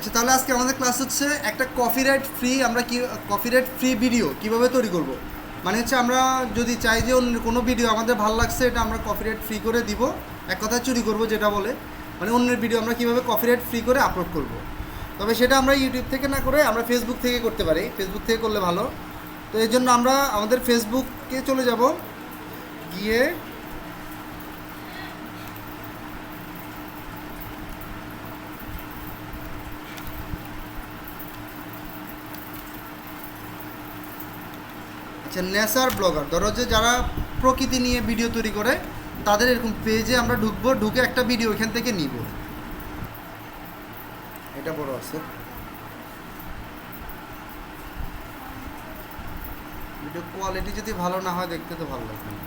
আচ্ছা, তাহলে আজকে আমাদের ক্লাস হচ্ছে একটা copyright free copyright free video কীভাবে তৈরি করব। মানে হচ্ছে আমরা যদি চাই যে অন্য কোনো ভিডিও আমাদের ভালো লাগছে এটা আমরা কপিরাইট ফ্রি করে দিব, এক কথায় চুরি করব যেটা বলে, মানে অন্যের ভিডিও আমরা কীভাবে কপিরাইট ফ্রি করে আপলোড করব। তবে সেটা আমরা ইউটিউব থেকে না করে আমরা ফেসবুক থেকে করতে পারি, ফেসবুক থেকে করলে ভালো। তো এই জন্য আমরা আমাদের ফেসবুকে চলে যাব, গিয়ে আচ্ছা, নেচার ব্লগার, ধরো যে যারা প্রকৃতি নিয়ে ভিডিও তৈরি করে তাদের এরকম পেজে আমরা ঢুকবো, ঢুকে একটা ভিডিও এখান থেকে নিব। এটা বড় আছে, ভিডিও কোয়ালিটি যদি ভালো না হয় দেখতে তো ভালো লাগবে না।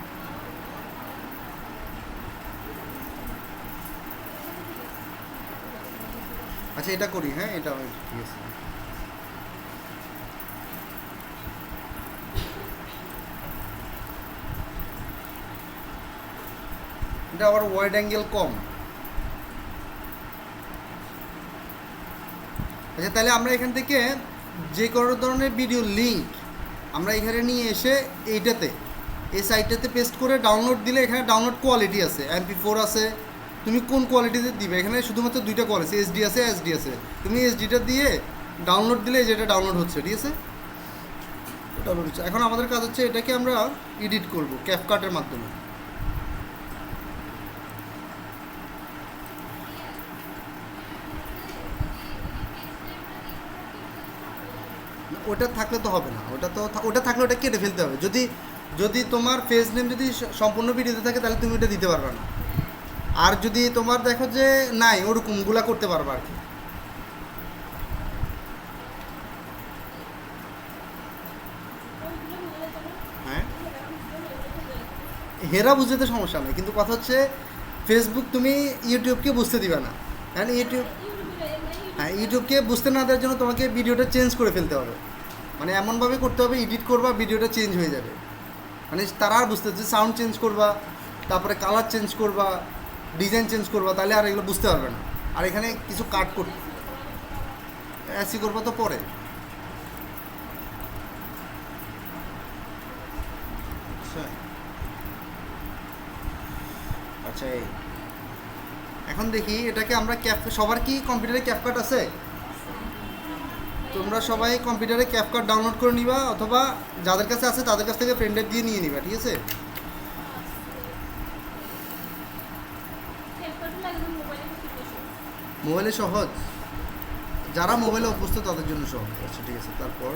আচ্ছা, এটা করি, হ্যাঁ এটা ঠিক আছে। এটা আবার ওয়াইড অ্যাঙ্গেল কম। আচ্ছা, তাহলে আমরা এখান থেকে যে কোনো ধরনের ভিডিও লিঙ্ক আমরা এখানে নিয়ে এসে এইটাতে, এই সাইটটাতে পেস্ট করে ডাউনলোড দিলে এখানে ডাউনলোড কোয়ালিটি আছে, MP4 আছে, তুমি কোন কোয়ালিটিতে দিবে। এখানে শুধুমাত্র দুইটা কোয়ালিটি, HD আছে, SD আছে। তুমি SDটা দিয়ে ডাউনলোড দিলে যেটা ডাউনলোড হচ্ছে, ঠিক আছে, ডাউনলোড হচ্ছে। এখন আমাদের কাজ হচ্ছে এটাকে আমরা এডিট করব ক্যাপকাটের মাধ্যমে। ওটা থাকলে তো হবে না, ওটা থাকলে ওটা কেটে ফেলতে হবে। যদি যদি তোমার পেজ নেম যদি সম্পূর্ণ ভিডিওতে থাকে তাহলে তুমি ওটা দিতে পারবে না। আর যদি তোমার দেখো যে নাই, ওরকমগুলা করতে পারবে আর কি। হ্যাঁ, হেরা বুঝতে সমস্যা নেই, কিন্তু কথা হচ্ছে ফেসবুক তুমি ইউটিউবকে বুঝতে দিবে না। হ্যাঁ, ইউটিউবকে বুঝতে না দেওয়ার জন্য তোমাকে ভিডিওটা চেঞ্জ করে ফেলতে হবে। মানে এমনভাবে করতে হবে, এডিট করবা, ভিডিওটা চেঞ্জ হয়ে যাবে। মানে তারা আর বুঝতে হচ্ছে সাউন্ড চেঞ্জ করবা, তারপরে কালার চেঞ্জ করবা, ডিজাইন চেঞ্জ করবা, তাহলে আর এগুলো বুঝতে পারবে না। আর এখানে কিছু কাট করতে অ্যাসি করবো তো পরে। আচ্ছা আচ্ছা, এই এখন দেখি এটাকে আমরা সবার কি কম্পিউটারে ক্যাপকাট আছে? তোমরা সবাই কম্পিউটারে ক্যাপকাট ডাউনলোড করে নিবা, অথবা যাদের কাছে আছে তাদের কাছ থেকে ফ্রেন্ডের দিয়ে নিয়ে নিবা, ঠিক আছে। মোবাইলে সহজ, যারা মোবাইলে অভ্যস্ত তাদের জন্য সহজ। আচ্ছা ঠিক আছে, তারপর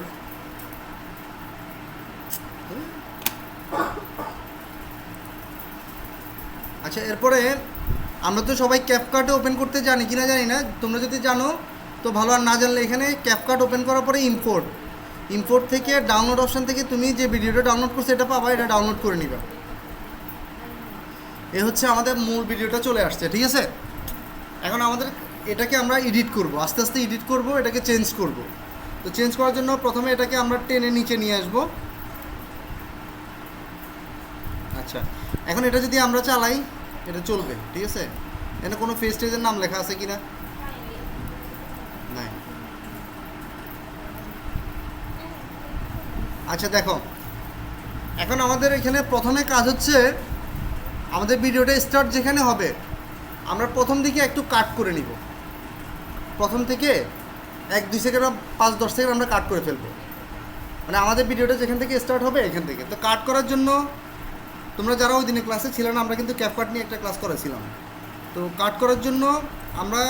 আচ্ছা, এরপরে আমরা তো সবাই ক্যাপকাটে ওপেন করতে জানি কিনা জানি না, তোমরা যদি জানো তো ভালো, আর না জানলে এখানে ক্যাপকাট ওপেন করার পরে ইম্পোর্ট থেকে ডাউনলোড অপশান থেকে তুমি যে ভিডিওটা ডাউনলোড করছো এটা পাবা, এটা ডাউনলোড করে নিবা। এ হচ্ছে আমাদের মূল ভিডিওটা চলে আসছে, ঠিক আছে। এখন আমাদের এটাকে আমরা এডিট করব, আস্তে আস্তে এডিট করব, এটাকে চেঞ্জ করব। তো চেঞ্জ করার জন্য প্রথমে এটাকে আমরা টেনে নিচে নিয়ে আসব। আচ্ছা, এখন এটা যদি আমরা চালাই এটা চলবে, ঠিক আছে। এখানে কোনো ফেস স্টেজের নাম লেখা আছে কি না? নাই। আচ্ছা দেখো, এখন আমাদের এখানে প্রথমে কাজ হচ্ছে আমাদের ভিডিওটা স্টার্ট যেখানে হবে আমরা প্রথম দিকে একটু কাট করে নিব। প্রথম থেকে 1-2 সেকেন্ড বা 5-10 সেকেন্ড আমরা কাট করে ফেলবো। মানে আমাদের ভিডিওটা যেখান থেকে স্টার্ট হবে এখান থেকে। তো কাট করার জন্য তোমরা যারা ওই দিনে ক্লাসে ছিল না, আমরা কিন্তু ক্যাপকাট নিয়ে একটা ক্লাস করেছিলাম। তো কাট করার জন্য আমরা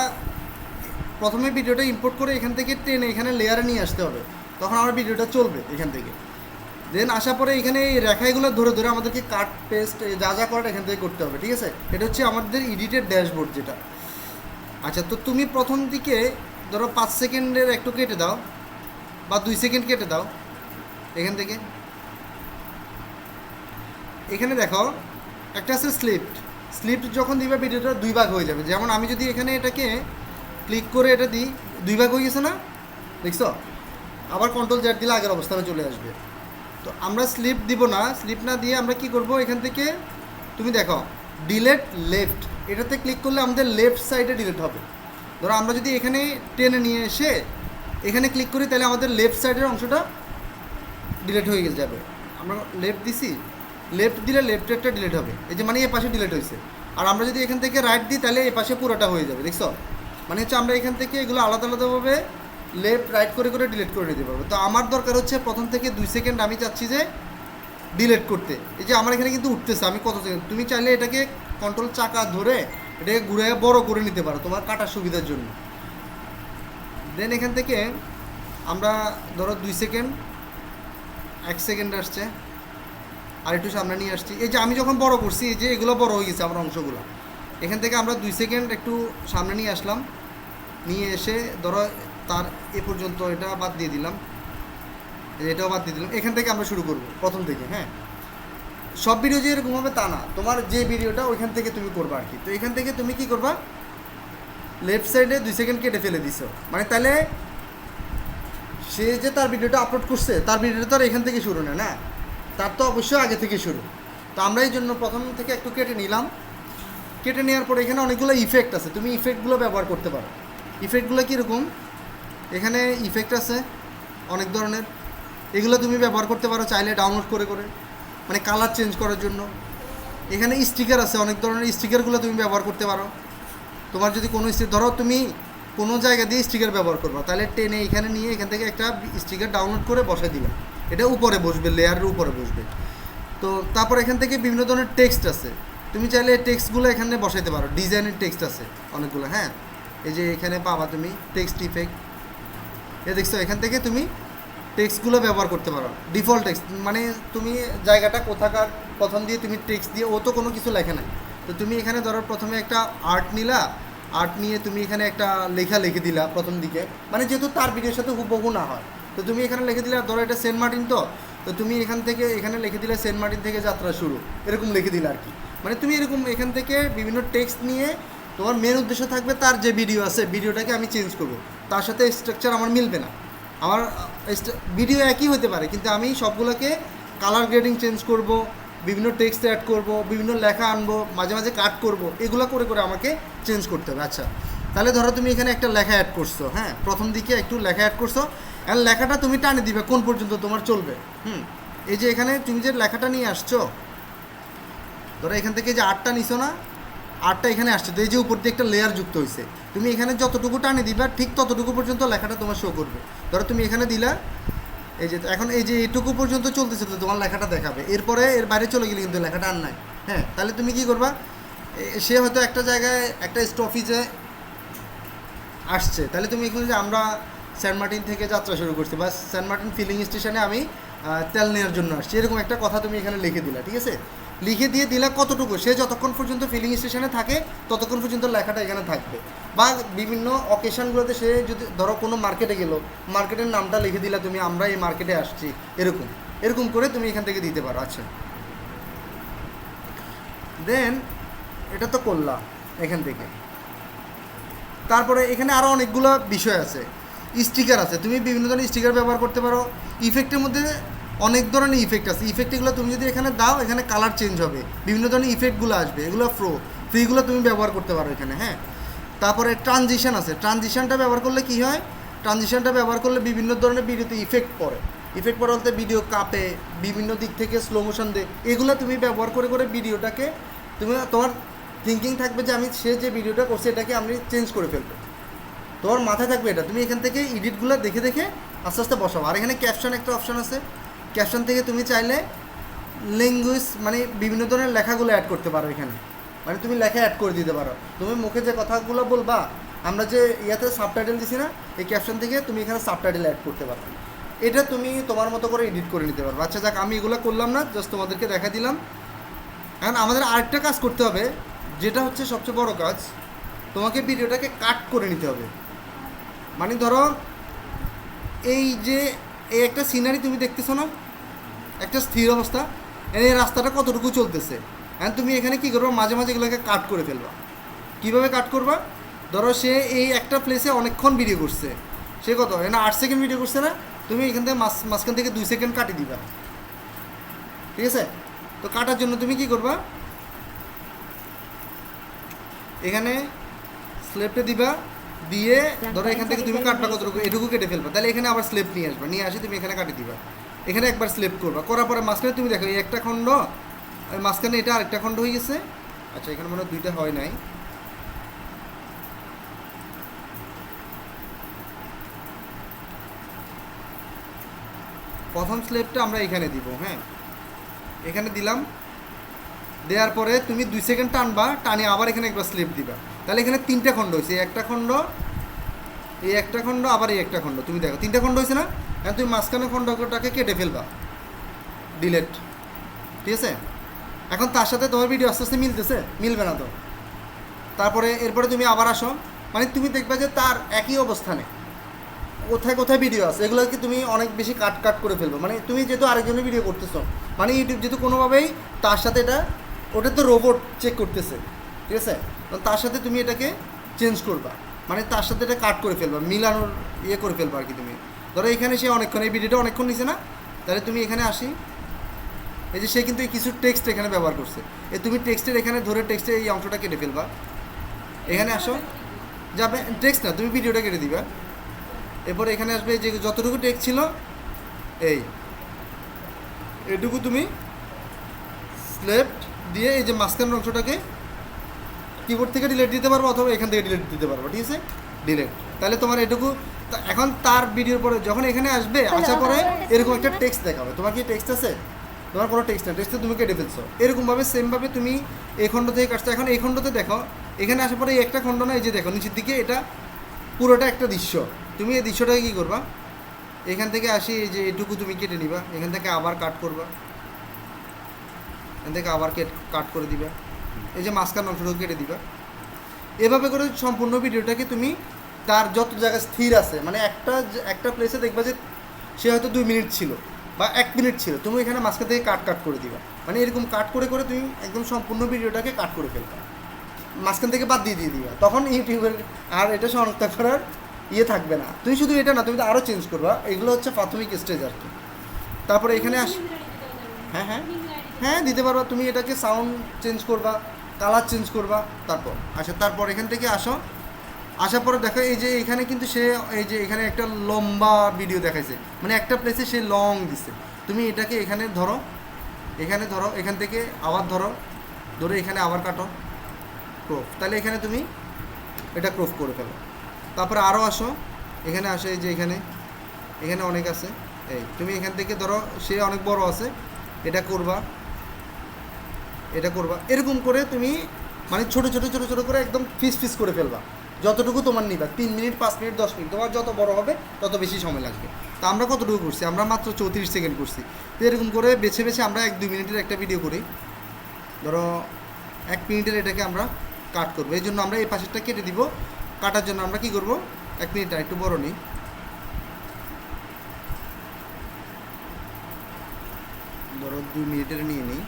প্রথমে ভিডিওটা ইম্পোর্ট করে এখান থেকে টেনে এখানে লেয়ারে নিয়ে আসতে হবে, তখন আমার ভিডিওটা চলবে এখান থেকে। দেন আসার পরে এখানে এই রেখাগুলো ধরে ধরে আমাদেরকে কাট পেস্ট যা যা করাটা এখান থেকে করতে হবে, ঠিক আছে। এটা হচ্ছে আমাদের এডিটের ড্যাশবোর্ড যেটা। আচ্ছা, তো তুমি প্রথম দিকে ধরো 5 সেকেন্ডের একটু কেটে দাও, বা 2 সেকেন্ড কেটে দাও এখান থেকে। এখানে দেখো একটা আছে স্লিপ্ট যখন দিবে ভিডিওটা 2 ভাগ হয়ে যাবে। যেমন আমি যদি এখানে এটাকে ক্লিক করে এটা দিই, 2 ভাগ হয়ে গেছে না, দেখছো? আবার Ctrl Z দিলে আগের অবস্থানে চলে আসবে। তো আমরা স্লিপ দিব না, স্লিপ না দিয়ে আমরা কি করব, এখান থেকে তুমি দেখো ডিলেট লেফট, এটাতে ক্লিক করলে আমাদের লেফট সাইডে ডিলেট হবে। ধরো আমরা যদি এখানে টেনে নিয়ে এসে এখানে ক্লিক করি তাহলে আমাদের লেফট সাইডের অংশটা ডিলিট হয়ে যাবে। আমরা লেফট দিছি, লেফট দিলে লেফটেরটা ডিলিট হবে, এই যে মানে এ পাশে ডিলিট হয়েছে। আর আমরা যদি এখান থেকে রাইট দিই তাহলে এ পাশে পুরোটা হয়ে যাবে, দেখছো? মানে হচ্ছে আমরা এখান থেকে এগুলো আলাদা আলাদাভাবে লেফট রাইট করে করে ডিলিট করে নিতে পারবো। তো আমার দরকার হচ্ছে প্রথম থেকে 2 সেকেন্ড আমি চাচ্ছি যে ডিলিট করতে। এই যে আমার এখানে কিন্তু উঠতেছে, আমি কত সেকেন্ড, তুমি চাইলে এটাকে কন্ট্রোল চাকা ধরে এটাকে ঘুরে বড় করে নিতে পারো তোমার কাটার সুবিধার জন্য। দেন এখান থেকে আমরা ধরো 2 সেকেন্ড, 1 সেকেন্ড আসছে, আর একটু সামনে নিয়ে আসছি। এই যে আমি যখন বড় করছি এই যে এগুলো বড় হয়ে গেছে আমার অংশগুলো। এখান থেকে আমরা 2 সেকেন্ড একটু সামনে নিয়ে আসলাম, নিয়ে এসে ধরো তার এ পর্যন্ত এটা বাদ দিয়ে দিলাম, এটাও বাদ দিয়ে দিলাম। এখান থেকে আমরা শুরু করব প্রথম থেকে। হ্যাঁ, সব ভিডিও যে এরকম হবে তা না, তোমার যে ভিডিওটা ওইখান থেকে তুমি করবা আর কি। তো এখান থেকে তুমি কি করবা, লেফট সাইডে 2 সেকেন্ড কেটে ফেলে দিছো, মানে তাহলে সে যে তার ভিডিওটা আপলোড করছে তার ভিডিওটা তো আর এখান থেকে শুরু না, তার তো অবশ্যই আগে থেকে শুরু। তো আমরা এই জন্য প্রথম থেকে একটু কেটে নিলাম। কেটে নেওয়ার পরে এখানে অনেকগুলো ইফেক্ট আছে, তুমি ইফেক্টগুলো ব্যবহার করতে পারো। ইফেক্টগুলো কীরকম, এখানে ইফেক্ট আছে অনেক ধরনের, এগুলো তুমি ব্যবহার করতে পারো চাইলে ডাউনলোড করে করে, মানে কালার চেঞ্জ করার জন্য। এখানে স্টিকার আছে অনেক ধরনের, স্টিকারগুলো তুমি ব্যবহার করতে পারো। তোমার যদি কোনো ধরো তুমি কোনো জায়গা দিয়ে স্টিকার ব্যবহার করবা, তাহলে টেনে এখানে নিয়ে এখান থেকে একটা স্টিকার ডাউনলোড করে বসাই দিলাম, এটা উপরে বসবে, লেয়ারের উপরে বসবে। তো তারপর এখান থেকে বিভিন্ন ধরনের টেক্সট আছে, তুমি চাইলে টেক্সটগুলো এখানে বসাইতে পারো, ডিজাইনের টেক্সট আছে অনেকগুলো। হ্যাঁ, এই যে এখানে পাবা তুমি টেক্সট ইফেক্ট, এ দেখছো, এখান থেকে তুমি টেক্সটগুলো ব্যবহার করতে পারো। ডিফল্ট টেক্সট মানে তুমি জায়গাটা কোথাকার প্রথম দিয়ে তুমি টেক্সট দিয়ে, ও তো কোনো কিছু লেখে নাই। তো তুমি এখানে ধরো প্রথমে একটা আর্ট নিলা, আর্ট নিয়ে তুমি এখানে একটা লেখা লিখে দিলা প্রথম দিকে, মানে যেহেতু তার ভিডিওর সাথে হুবহু না হয়, তো তুমি এখানে লিখে দিলা ধরো এটা সেন্ট মার্টিন, তো তুমি এখান থেকে এখানে লিখে দিলে সেন্ট মার্টিন থেকে যাত্রা শুরু, এরকম লিখে দিলে আর কি। মানে তুমি এরকম এখান থেকে বিভিন্ন টেক্সট নিয়ে তোমার মেন উদ্দেশ্য থাকবে তার যে ভিডিও আছে ভিডিওটাকে আমি চেঞ্জ করবো, তার সাথে স্ট্রাকচার আমার মিলবে না, আমার ভিডিও একই হতে পারে কিন্তু আমি সবগুলোকে কালার গ্রেডিং চেঞ্জ করব, বিভিন্ন টেক্সট অ্যাড করব, বিভিন্ন লেখা আনবো, মাঝে মাঝে কাট করব, এগুলো করে করে আমাকে চেঞ্জ করতে হবে। আচ্ছা, তাহলে ধরো তুমি এখানে একটা লেখা অ্যাড করছো, হ্যাঁ, প্রথম দিকে একটু লেখা অ্যাড করছো, আর লেখাটা তুমি টানে দিবে কোন পর্যন্ত তোমার চলবে। এই যে এখানে তুমি যে লেখাটা নিয়ে আসছো, ধরো এখান থেকে যে আটটা নিছো না, আটটা এখানে আসছে, তো এই যে উপর দিয়ে একটা লেয়ার যুক্ত হয়েছে, তুমি এখানে যতটুকু টানে দিবা ঠিক ততটুকু পর্যন্ত লেখাটা তোমার শো করবে। ধরো তুমি এখানে দিলা, এই যে এখন এই যে এইটুকু পর্যন্ত চলতেছে, তো তোমার লেখাটা দেখাবে, এরপরে এর বাইরে চলে গেলে কিন্তু লেখাটা আর নাই। হ্যাঁ, তাহলে তুমি কি করবা, সে হয়তো একটা জায়গায় একটা স্টপেজে আসছে, তাহলে তুমি এখানে যে আমরা সেন্ট মার্টিন থেকে যাত্রা শুরু করছি বা সেন্ট মার্টিন ফিলিং স্টেশনে আমি তেল নেওয়ার জন্য আসছি, এরকম একটা কথা তুমি এখানে লিখে দিলা, ঠিক আছে? লিখে দিয়ে দিলা কতটুকু, সে যতক্ষণ পর্যন্ত ফিলিং স্টেশনে থাকে ততক্ষণ পর্যন্ত লেখাটা এখানে থাকবে। বা বিভিন্ন অকেশনগুলোতে সে যদি ধরো কোনো মার্কেটে গেলো, মার্কেটের নামটা লিখে দিলা তুমি, আমরা এই মার্কেটে আসছি, এরকম এরকম করে তুমি এখান থেকে দিতে পারো। আচ্ছা, দেন এটা তো করলাম এখান থেকে। তারপরে এখানে আরও অনেকগুলো বিষয় আছে, স্টিকার আছে, তুমি বিভিন্ন ধরনের স্টিকার ব্যবহার করতে পারো। ইফেক্টের মধ্যে অনেক ধরনের ইফেক্ট আছে, ইফেক্টগুলো তুমি যদি এখানে দাও এখানে কালার চেঞ্জ হবে, বিভিন্ন ধরনের ইফেক্টগুলো আসবে, এগুলো ফ্রিগুলো তুমি ব্যবহার করতে পারো এখানে। হ্যাঁ, তারপরে ট্রানজিশন আছে, ট্রানজিশনটা ব্যবহার করলে কি হয়, ট্রানজিশনটা ব্যবহার করলে বিভিন্ন ধরনের ভিডিওতে ইফেক্ট পড়ে, ইফেক্ট পড়ে বলতে ভিডিও কাঁপে, বিভিন্ন দিক থেকে স্লো মোশন দেয়, এগুলো তুমি ব্যবহার করে করে ভিডিওটাকে তুমি তোমার থিঙ্কিং থাকবে যে আমি সে যে ভিডিওটা করছে এটাকে আমি চেঞ্জ করে ফেলবো, তোমার মাথায় থাকবে এটা, তুমি এখান থেকে এডিটগুলো দেখে দেখে আস্তে আস্তে বসাবো। আর এখানে ক্যাপশন একটা অপশন আছে, ক্যাপশন থেকে তুমি চাইলে ল্যাঙ্গুয়েজ মানে বিভিন্ন ধরনের লেখাগুলো অ্যাড করতে পারো এখানে, মানে তুমি লেখা অ্যাড করে দিতে পারো, তুমি মুখে যে কথাগুলো বলবা, আমরা যে ইয়াতে সাবটাইটেল দিছি না, এই ক্যাপশন থেকে তুমি এখানে সাবটাইটেল অ্যাড করতে পারো, এটা তুমি তোমার মতো করে এডিট করে নিতে পারো। আচ্ছা যাক, আমি এগুলো করলাম না, জাস্ট তোমাদেরকে দেখা দিলাম। এখন আমাদের আরেকটা কাজ করতে হবে, যেটা হচ্ছে সবচেয়ে বড় কাজ, তোমাকে ভিডিওটাকে কাট করে নিতে হবে। মানে ধরো এই যে এই একটা সিনারি তুমি দেখতেছো না, একটা স্থির অবস্থা, এই রাস্তাটা কতটুকু চলতেছে, এখন তুমি এখানে কী করবো, মাঝে মাঝে এগুলোকে কাট করে ফেলবা। কীভাবে কাট করবা, ধরো সে এই একটা প্লেসে অনেকক্ষণ ভিডিও করছে, সে কত এখানে 8 সেকেন্ড ভিডিও করছে না, তুমি এখান থেকে মাঝখান থেকে 2 সেকেন্ড কাটি দিবা, ঠিক আছে? তো কাটার জন্য তুমি কি করবা, এখানে স্লেপটা দিবা, দিয়ে ধরো এখান থেকে তুমি কাটবা কতটুকু, এটুকু কেটে ফেলবা, তাহলে এখানে আবার স্লেপ নিয়ে আসবা, নিয়ে আসে তুমি এখানে কাটে দিবা, এখানে একবার স্লেপ করবা, করার পরে মাঝখানে তুমি দেখো এই একটা খণ্ড, আর মাঝখানে এটা আরেকটা খণ্ড হয়ে গেছে। আচ্ছা এখানে মনে হয় দুইটা হয় নাই, প্রথম স্লেপটা আমরা এখানে দিব, হ্যাঁ এখানে দিলাম, দেওয়ার পরে তুমি 2 সেকেন্ড টানবা, টানে আবার এখানে একবার স্লিপ দিবা, তাহলে এখানে 3টা খণ্ড হয়েছে, এই একটা খণ্ড, এই একটা খণ্ড, আবার এই একটা খণ্ড, তুমি দেখো 3টা খণ্ড হয়েছে না। এখন তুমি মাঝখানে খণ্ডটাকে কেটে ফেলবা, ডিলেট, ঠিক আছে। এখন তার সাথে তোমার ভিডিও আস্তে আস্তে মিলতেছে, মিলবে না তো, তারপরে এরপরে তুমি আবার আসো, মানে তুমি দেখবে যে তার একই অবস্থানে কোথায় কোথায় ভিডিও আছে এগুলোকে তুমি অনেক বেশি কাট কাট করে ফেলবে, মানে তুমি যেহেতু আরেকজনের ভিডিও করতেছো, মানে ইউটিউব যেহেতু কোনোভাবেই তার সাথে এটা, ওটা তো রোবট চেক করতেছে, ঠিক আছে, তার সাথে তুমি এটাকে চেঞ্জ করবা, মানে তার সাথে এটা কাট করে ফেলবা, মিলানোর ইয়ে করে ফেলবা আর কি। তুমি ধরো এখানে সে অনেকক্ষণ, এই ভিডিওটা অনেকক্ষণ নিছে না, তাহলে তুমি এখানে আসি, এই যে সে কিন্তু কিছু টেক্সট এখানে ব্যবহার করছে, এই তুমি টেক্সটের এখানে ধরে টেক্সটের এই অংশটা কেটে ফেলবা, এখানে আসো, যাবে টেক্সট না, তুমি ভিডিওটা কেটে দিবা, এরপর এখানে আসবে যে যতটুকু টেক্সট ছিল এইটুকু তুমি স্লেপ্ট দিয়ে এই যে মাঝখানের অংশটাকে কিবোর্ড থেকে ডিলিট দিতে পারবো, অথবা এখান থেকে ডিলিট দিতে পারবো, ঠিক আছে, ডিলিট। তাহলে তোমার এটুকু এখন তার ভিডিওর পরে যখন এখানে আসবে, আসার পরে এরকম একটা টেক্সট দেখাবে, তোমার কি টেক্সট আছে, তোমার কোনো টেক্সট না, টেক্সটে তুমি কেটে ফেলছো, এরকমভাবে সেমভাবে তুমি এই খণ্ড থেকে কাটছো। এখন এই খণ্ডতে দেখো, এখানে আসার পরে এই একটা খণ্ড না, এই যে দেখো নিচের দিকে, এটা পুরোটা একটা দৃশ্য, তুমি এই দৃশ্যটাকে কী করবা, এখান থেকে আসি, এই যে এটুকু তুমি কেটে নিবা, এখান থেকে আবার কাট করবা, এখান থেকে আবার কাট করে দিবা, এই যে মাঝখান অংশটুকু কেটে দিবা, এভাবে করে সম্পূর্ণ ভিডিওটাকে তুমি তার যত জায়গায় স্থির আছে, মানে একটা প্লেসে দেখবা যে সে হয়তো 2 মিনিট ছিল বা 1 মিনিট ছিল, তুমি এখানে মাঝখান থেকে কাট করে দিবা, মানে এরকম কাট করে করে তুমি একদম সম্পূর্ণ ভিডিওটাকে কাট করে ফেলবা, মাঝখান থেকে বাদ দিয়ে দিবা, তখন ইউটিউবের আর এটা শনাক্ত করার ইয়ে থাকবে না। তুমি শুধু এটা না, তুমি তো আরও চেঞ্জ করবা, এগুলো হচ্ছে প্রাথমিক স্টেজ আর কি। তারপরে এখানে হ্যাঁ হ্যাঁ হ্যাঁ দিতে পারবা, তুমি এটাকে সাউন্ড চেঞ্জ করবা, কালার চেঞ্জ করবা, তারপর এখান থেকে আসার পরে দেখো এই যে এখানে কিন্তু সে এই যে এখানে একটা লম্বা ভিডিও দেখাইছে, মানে একটা প্লেসে সে লং দিছে, তুমি এটাকে এখানে ধরো, এখান থেকে আবার ধরে এখানে আবার কাটো, ক্রপ, তাহলে এখানে তুমি এটা ক্রপ করে ফেলো। তারপরে আরও আসো, এখানে আসো, এই যে এখানে অনেক আছে, এই তুমি এখান থেকে ধরো সে অনেক বড় আছে, এটা করবা, এরকম করে তুমি মানে ছোটো ছোটো করে একদম ফিস করে ফেলবা, যতটুকু তোমার নিবা, 3 মিনিট 5 মিনিট 10 মিনিট, তোমার যত বড় হবে তত বেশি সময় লাগবে। তা আমরা কতটুকু করছি, আমরা মাত্র 34 সেকেন্ড করছি। তো এরকম করে বেছে আমরা 1-2 মিনিটের একটা ভিডিও করি, ধরো 1 মিনিটের এটাকে আমরা কাট করবো, এই জন্য আমরা এই পাশেরটা কেটে দিব। কাটার জন্য আমরা কি করব, 1 মিনিট একটু বড় নিই, ধরো 2 মিনিটের নিয়ে নিই,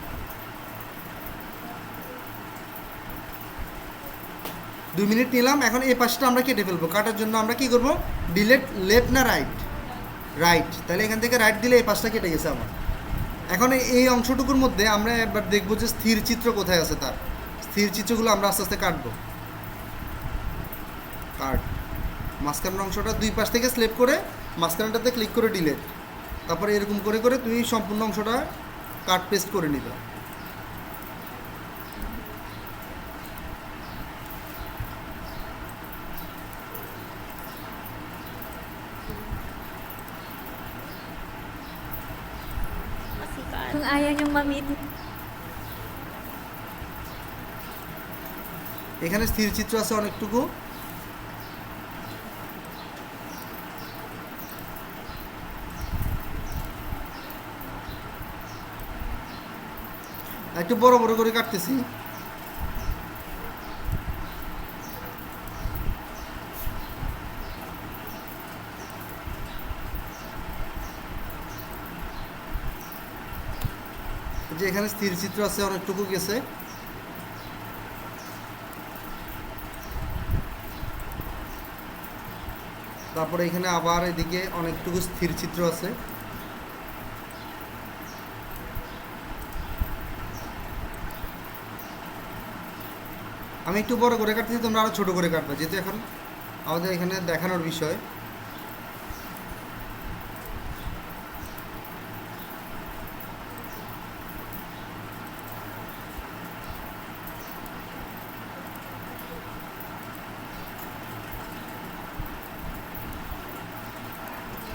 2 মিনিট নিলাম। এখন এই পাশটা আমরা কেটে ফেলবো, কাটার জন্য আমরা কি করব, ডিলেট লেফট না রাইট, তাহলে এখান থেকে রাইট দিলে এই পাশটা কেটে গেছে আমার। এখন এই অংশটুকুর মধ্যে আমরা এবার দেখবো যে স্থির চিত্র কোথায় আছে, তার স্থির চিত্রগুলো আমরা আস্তে আস্তে কাটবো, মাঝখানের অংশটা 2 পাশ থেকে স্লেপ করে মাঝখানটাতে ক্লিক করে ডিলেট, তারপরে এরকম করে করে তুমি সম্পূর্ণ অংশটা কাট পেস্ট করে নিবে। Kung ayaw niyong mamit. এখানে স্থির চিত্র আছে অনেকটুকু, একটু বড় বড় করে কাটতেছি, যে এখানে স্থির চিত্র আছে অনেকটুকু গেছে, তারপরে এখানে আবার এদিকে অনেকটুকু স্থির চিত্র আছে, আমি একটু বড় করে কাটতেছি, তোমরা আরো ছোট করে কাটবে, যেহেতু এখন আমাদের এখানে দেখানোর বিষয়।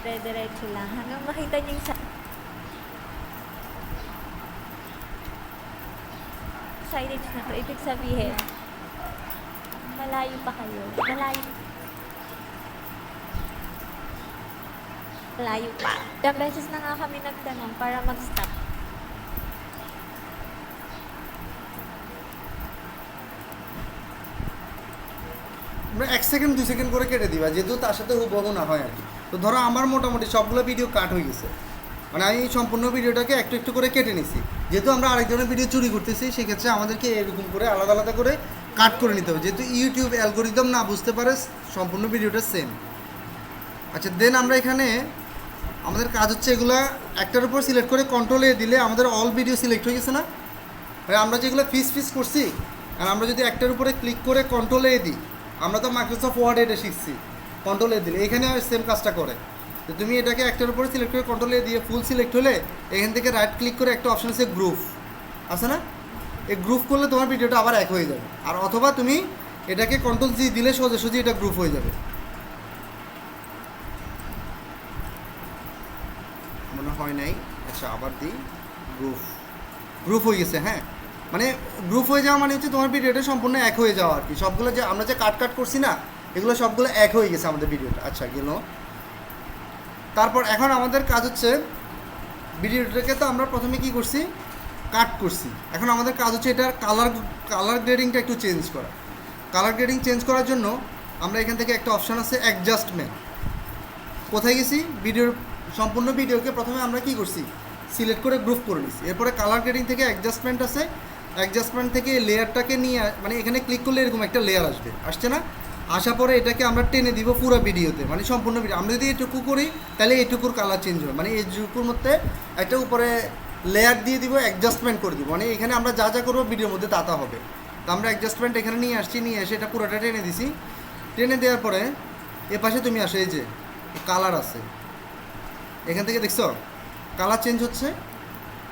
Dire-diretso lang. Hanggang makita niyo yung signage na to. Ibig sabihin, malayo pa kayo. Malayo pa. Ilang beses na nga kami nagtanong para mag-stop. আমরা 1 সেকেন্ড 2 সেকেন্ড করে কেটে দিবা, যেহেতু তার সাথে হুবহু না হয় আর কি। তো ধরো আমার মোটামুটি সবগুলো ভিডিও কাট হয়ে গেছে, মানে আমি সম্পূর্ণ ভিডিওটাকে একটু একটু করে কেটে নিছি। যেহেতু আমরা আরেকজনের ভিডিও চুরি করতেছি, সেক্ষেত্রে আমাদেরকে এরকম করে আলাদা আলাদা করে কাট করে নিতে হবে, যেহেতু ইউটিউব অ্যালগোরিদম না বুঝতে পারে সম্পূর্ণ ভিডিওটা সেম। আচ্ছা, দেন আমরা এখানে আমাদের কাজ হচ্ছে এগুলা একটার উপর সিলেক্ট করে কন্ট্রোল এ দিলে আমাদের অল ভিডিও সিলেক্ট হয়ে গেছে না? আমরা যেগুলো পিস করছি, আর আমরা যদি একটার উপরে ক্লিক করে কন্ট্রোল এ দিই, আমরা তো মাইক্রোসফট ওয়ার্ড এটা শিখছি, কন্ট্রোল এ দিলে এখানে সেম কাজটা করে। তো তুমি এটাকে একটার উপরে সিলেক্ট করে কন্ট্রোল এ দিয়ে ফুল সিলেক্ট হলে এখান থেকে রাইট ক্লিক করে একটা অপশন আছে গ্রুপ, আছে না? এই গ্রুপ করলে তোমার ভিডিওটা আবার এক হয়ে যাবে। আর অথবা তুমি এটাকে কন্ট্রোল জি দিলে সোজাসুজি এটা গ্রুপ হয়ে যাবে। মনে হয় নাই। আচ্ছা, আবার দিই, গ্রুপ হয়ে গেছে। হ্যাঁ, মানে গ্রুপ হয়ে যাওয়া মানে হচ্ছে তোমার ভিডিওটা সম্পূর্ণ এক হয়ে যাওয়া আর কি। সবগুলো যে আমরা যে কাট করছি না, এগুলো সবগুলো এক হয়ে গেছে আমাদের ভিডিওটা। আচ্ছা, গেল। তারপর এখন আমাদের কাজ হচ্ছে ভিডিওটাকে তো আমরা প্রথমে কি করছি, কাট করছি। এখন আমাদের কাজ হচ্ছে এটার কালার গ্রেডিংটা একটু চেঞ্জ করা। কালার গ্রেডিং চেঞ্জ করার জন্য আমরা এখান থেকে একটা অপশান আছে অ্যাডজাস্টমেন্ট। কোথায় গেছি, ভিডিওর সম্পূর্ণ ভিডিওকে প্রথমে আমরা কি করছি, সিলেক্ট করে গ্রুপ করে নিচ্ছি। এরপরে কালার গ্রেডিং থেকে অ্যাডজাস্টমেন্ট আছে, অ্যাডজাস্টমেন্ট থেকে লেয়ারটাকে নিয়ে, মানে এখানে ক্লিক করলে এরকম একটা লেয়ার আসছে না? আসার পরে এটাকে আমরা টেনে দিব পুরো ভিডিওতে, মানে সম্পূর্ণ ভিডিও। আমরা যদি এটুকু করি তাহলে এইটুকুর কালার চেঞ্জ হয়, মানে এইটুকুর মধ্যে একটা উপরে লেয়ার দিয়ে দিব, অ্যাডজাস্টমেন্ট করে দিব, মানে এখানে আমরা যা যা করবো ভিডিওর মধ্যে তা হবে। তো আমরা অ্যাডজাস্টমেন্ট এখানে নিয়ে এসে এটা পুরোটা টেনে দিছি। টেনে দেওয়ার পরে এ পাশে তুমি আসো, এই যে কালার আছে, এখান থেকে দেখছো কালার চেঞ্জ হচ্ছে।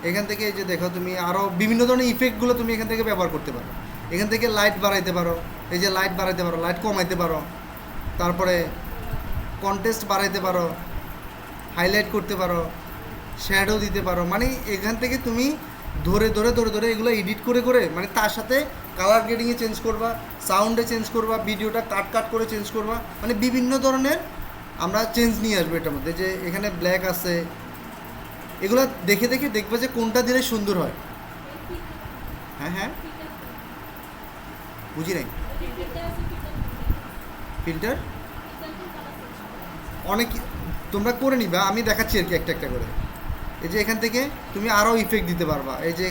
এখান থেকে এই যে দেখো, তুমি আরও বিভিন্ন ধরনের ইফেক্টগুলো তুমি এখান থেকে ব্যবহার করতে পারো। এখান থেকে লাইট বাড়াইতে পারো, এই যে লাইট বাড়াইতে পারো, লাইট কমাইতে পারো, তারপরে কন্ট্রাস্ট বাড়াইতে পারো, হাইলাইট করতে পারো, শ্যাডো দিতে পারো। মানে এখান থেকে তুমি ধরে এগুলো এডিট করে মানে তার সাথে কালার গ্রেডিংয়ে চেঞ্জ করবা, সাউন্ডে চেঞ্জ করবা, ভিডিওটা কাট করে চেঞ্জ করবা, মানে বিভিন্ন ধরনের আমরা চেঞ্জ নিয়ে আসবো এটার মধ্যে। যে এখানে ব্ল্যাক আছে, এগুলো দেখে দেখবে যে কোনটা দিলে সুন্দর হয়। হ্যাঁ, বুঝি নাই। ফিল্টার অনেক তোমরা করে নিবা, আমি দেখাচ্ছি আর কি একটা একটা করে। এই যে এখান থেকে তুমি আরও ইফেক্ট দিতে পারবা। এই যে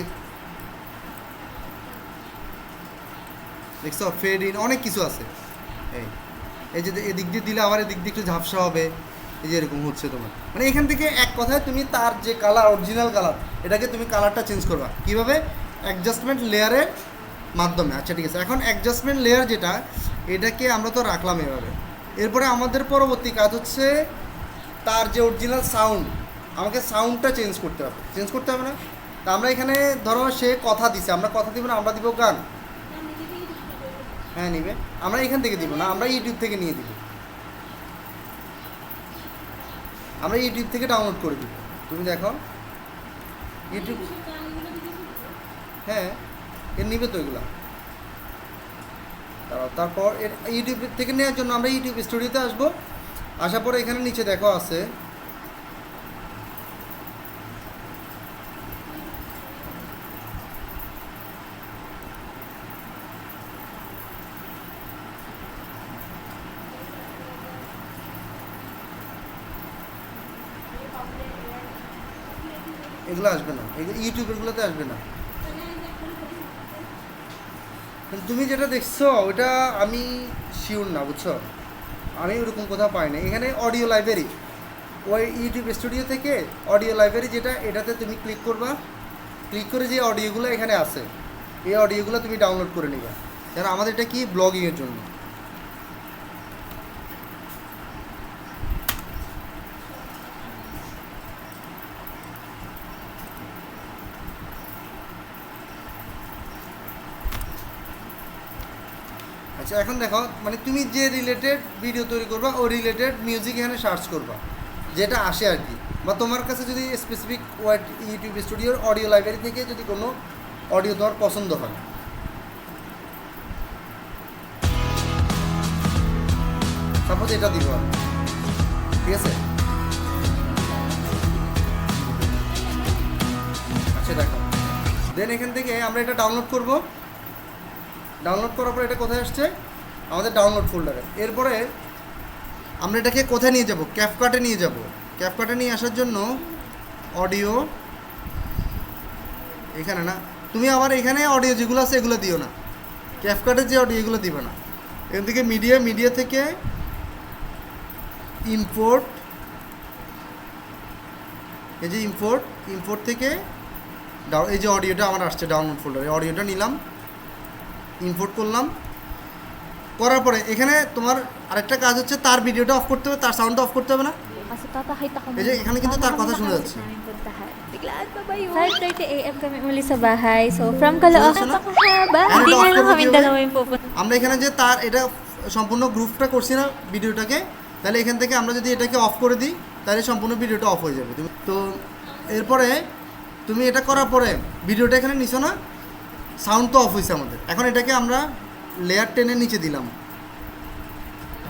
দেখছো, ফেড ইন, অনেক কিছু আছে। এই যে এদিক দিয়ে দিলে আবার এদিক দিয়ে একটু ঝাপসা হবে, এই যে এরকম হচ্ছে তোমার। মানে এখান থেকে এক কথায় তুমি তার যে কালার, অরিজিনাল কালার, এটাকে তুমি কালারটা চেঞ্জ করবা কীভাবে, অ্যাডজাস্টমেন্ট লেয়ারের মাধ্যমে। আচ্ছা, ঠিক আছে। এখন অ্যাডজাস্টমেন্ট লেয়ার যেটা, এটাকে আমরা তো রাখলাম এভাবে। এরপরে আমাদের পরবর্তী কাজ হচ্ছে তার যে অরিজিনাল সাউন্ড, আমাকে সাউন্ডটা চেঞ্জ করতে হবে না? তা আমরা এখানে ধরো সে কথা দিছে, আমরা কথা দিব না, আমরা দিব গান। হ্যাঁ, নিবে। আমরা এখান থেকে দিব না, আমরা ইউটিউব থেকে নিয়ে দিব, আমরা ইউটিউব থেকে ডাউনলোড করে দিব। তুমি দেখো ইউটিউব, হ্যাঁ, এর নিবে তো এগুলো। তারপর এর ইউটিউব থেকে নেওয়ার জন্য আমরা ইউটিউব স্টুডিওতে আসবো। আসার পরে এখানে নিচে দেখো আছে এগুলো আসবে না, ইউটিউবেরগুলোতে আসবে না। তুমি যেটা দেখছো ওটা আমি শিওর না, বুঝছো, আমি ওরকম কোথাও পাই না। এখানে অডিও লাইব্রেরি, ওই ইউটিউব স্টুডিও থেকে অডিও লাইব্রেরি যেটা, এটাতে তুমি ক্লিক করবা। ক্লিক করে যে অডিওগুলো এখানে আছে, এই অডিওগুলো তুমি ডাউনলোড করে নিবা। কারণ আমাদের এটা কি ব্লগিংয়ের জন্য। আচ্ছা এখন দেখো মানে তুমি যে রিলেটেড ভিডিও তৈরি করবা ও রিলেটেড মিউজিক এখানে সার্চ করবা যেটা আসে আর কি, বা তোমার কাছে যদি স্পেসিফিক ওয়ার্ড ইউটিউব স্টুডিওর অডিও লাইব্রেরি থেকে যদি কোনো অডিও তোমার পছন্দ হয়, সাপোজ এটা দিব আমি, ঠিক আছে? আচ্ছা দেখো, দেন এখান থেকে আমরা এটা ডাউনলোড করব। ডাউনলোড করার পর এটা কোথায় আসছে? আমাদের ডাউনলোড ফোল্ডারে। এরপরে আমরা এটাকে কোথায় নিয়ে যাব? ক্যাপকাটে নিয়ে যাব। ক্যাপকাটে নিয়ে আসার জন্য অডিও এখানে না, তুমি আবার এখানে অডিও যেগুলো আছে এগুলো দিও না, ক্যাপকাটের যে অডিও এগুলো দিবে না। এখান থেকে মিডিয়া থেকে ইম্পোর্ট, এই যে ইম্পোর্ট থেকে এই যে অডিওটা আমার আসছে ডাউনলোড ফোল্ডারে, অডিওটা নিলাম, ইম্পোর্ট করলাম। করার পরে এখানে তোমার আরেকটা কাজ হচ্ছে তার ভিডিওটা অফ করতে হবে, তার সাউন্ডটা অফ করতে হবে না? Kasi papakita ko Eh, di, ekhane kinto tar kotha shuna jacche. namin puntahan. Biglaan pa ba yun? 5:30 AM kami uli sa bahay. So, from Caloocan, Shuna? napakahaba. Ano Hindi to, nga off lang করবো kami কিভাবে? dalawa yung pupunta. আমরা এখানে যে তার এটা সম্পূর্ণ গ্রুপটা করছি না ভিডিওটাকে, তাহলে এখান থেকে আমরা যদি এটাকে অফ করে দিই তাহলে সম্পূর্ণ ভিডিওটা অফ হয়ে যাবে। তো এরপরে তুমি এটা করার পরে ভিডিওটা এখানে নিছো না, সাউন্ড তো অফ হয়েছে আমাদের। এখন এটাকে আমরা লেয়ার টেনে নিচে দিলাম।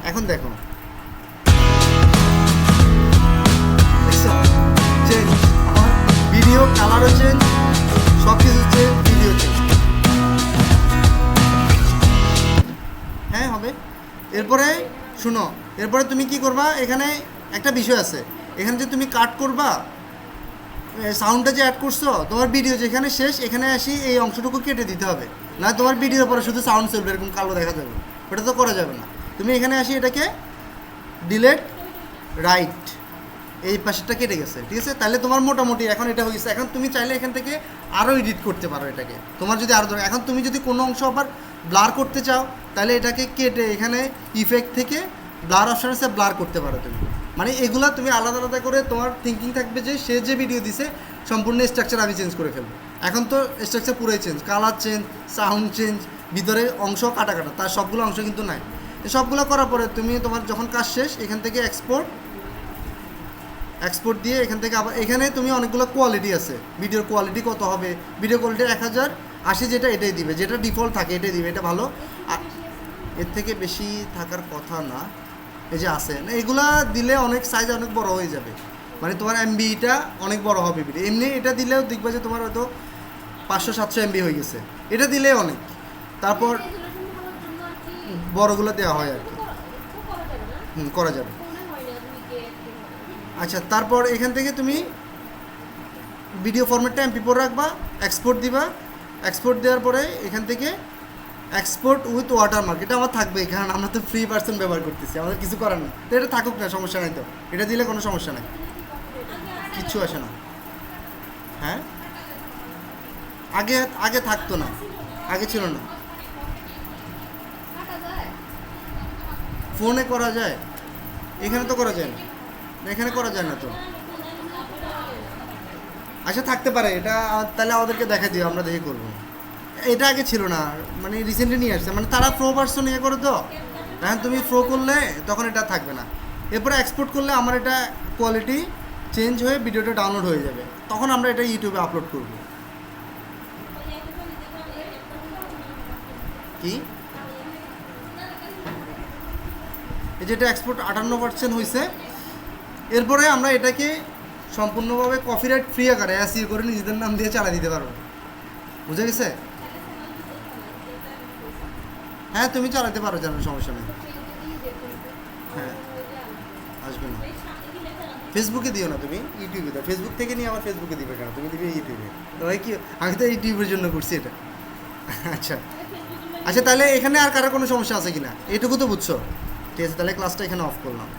এখন দেখো চেঞ্জ, আমার ভিডিও কালারও চেঞ্জ, সব কিছু চেঞ্জ, ভিডিও চেঞ্জ। হ্যাঁ হবে। এরপরে শুনো, এরপরে তুমি কি করবা, এখানে একটা বিষয় আছে, এখানে যে তুমি কাট করবা সাউন্ডটা যে অ্যাড করছো, তোমার ভিডিও যেখানে শেষ এখানে আসি এই অংশটুকু কেটে দিতে হবে, না তোমার ভিডিওর পরে শুধু সাউন্ড চলবে, এরকম কালো দেখা যাবে, ওটা তো করা যাবে না। তুমি এখানে আসি এটাকে ডিলেট রাইট, এই পাশেরটা কেটে গেছে, ঠিক আছে? তাহলে তোমার মোটামুটি এখন এটা হয়েছে। এখন তুমি চাইলে এখান থেকে আরও এডিট করতে পারো এটাকে, তোমার যদি আরও দরকার। এখন তুমি যদি কোনো অংশ আবার ব্লার করতে চাও তাহলে এটাকে কেটে এখানে ইফেক্ট থেকে ব্লার অপশন আছে, ব্লার করতে পারো তুমি। মানে এগুলা তুমি আলাদা আলাদা করে তোমার থিঙ্কিং থাকবে যে সে যে ভিডিও দিছে সম্পূর্ণ স্ট্রাকচার আমি চেঞ্জ করে ফেলবো। এখন তো স্ট্রাকচার পুরোই change, colour change, sound change, ভিতরে অংশ কাটা, তার সবগুলো অংশ কিন্তু নাই। সবগুলো করার পরে তুমি তোমার যখন কাজ শেষ এখান থেকে এক্সপোর্ট দিয়ে এখান থেকে আবার এখানে তুমি অনেকগুলো কোয়ালিটি আছে, ভিডিওর কোয়ালিটি কত হবে, ভিডিও কোয়ালিটি 1080 যেটা এটাই দিবে, যেটা ডিফল্ট থাকে এটাই দিবে, এটা ভালো। আর এর থেকে বেশি থাকার কথা না, এই যে আছে না, এগুলা দিলে অনেক সাইজ অনেক বড় হয়ে যাবে, মানে তোমার এমবিটা অনেক বড় হবে ভিডিও। এমনি এটা দিলেও দেখবা যে তোমার হয়তো 500-700 এমবি হয়ে গেছে, এটা দিলে অনেক। তারপর বড়গুলো দেওয়া হয় আর কি, করা যাবে। আচ্ছা, তারপর এখান থেকে তুমি ভিডিও ফরম্যাটটা MP4 রাখবা, এক্সপোর্ট দিবা, এক্সপোর্ট দেওয়ার পরে এখান থেকে এক্সপোর্ট উইথ ওয়াটারমার্ক, এটা আমার থাকবে, কারণ আমরা তো ফ্রি ভার্সন ব্যবহার করতেছি, আমাদের কিছু করার নেই। তো এটা থাকুক না, সমস্যা নাই, তো এটা দিলে কোনো সমস্যা নাই, কিচ্ছু আসে না। হ্যাঁ, আগে থাকতো না, আগে ছিল না। ফোনে করা যায়, এখানে তো করা যায় না, এখানে করা যায় না তো। আচ্ছা থাকতে পারে, এটা তাহলে আমাদেরকে দেখা দিও, আমরা দেখে করবো। এটা আগে ছিল না, মানে রিসেন্টলি নিয়ে আসছে, মানে তারা প্রো ভার্সন ইয়ে করে তো, এখন তুমি প্রো করলে তখন এটা থাকবে না। এরপরে এক্সপোর্ট করলে আমার এটা কোয়ালিটি চেঞ্জ হয়ে ভিডিওটা ডাউনলোড হয়ে যাবে, তখন আমরা এটা ইউটিউবে আপলোড করব। কি এই যেটা এক্সপোর্ট 58% হয়েছে। এরপরে আমরা এটাকে সম্পূর্ণভাবে কপিরাইট ফ্রি আকারে এসইও করে নিজেদের নাম দিয়ে চালা দিতে পারবো, বুঝে গেছে? হ্যাঁ তুমি চালাতে পারো, জানার সমস্যা নেই। হ্যাঁ আসবে না, ফেসবুকে দিও না, তুমি ইউটিউবে দাও। ফেসবুক থেকে নিয়ে আমার ফেসবুকে দিবে কেন, তুমি দিবে ইউটিউবে। তোমায় কি, আমি তো ইউটিউবের জন্য করছি এটা। আচ্ছা আচ্ছা, তাহলে এখানে আর কারো কোনো সমস্যা আছে কিনা, এটুকু তো বুঝছো? ঠিক আছে, তাহলে ক্লাসটা এখানে অফ করলাম।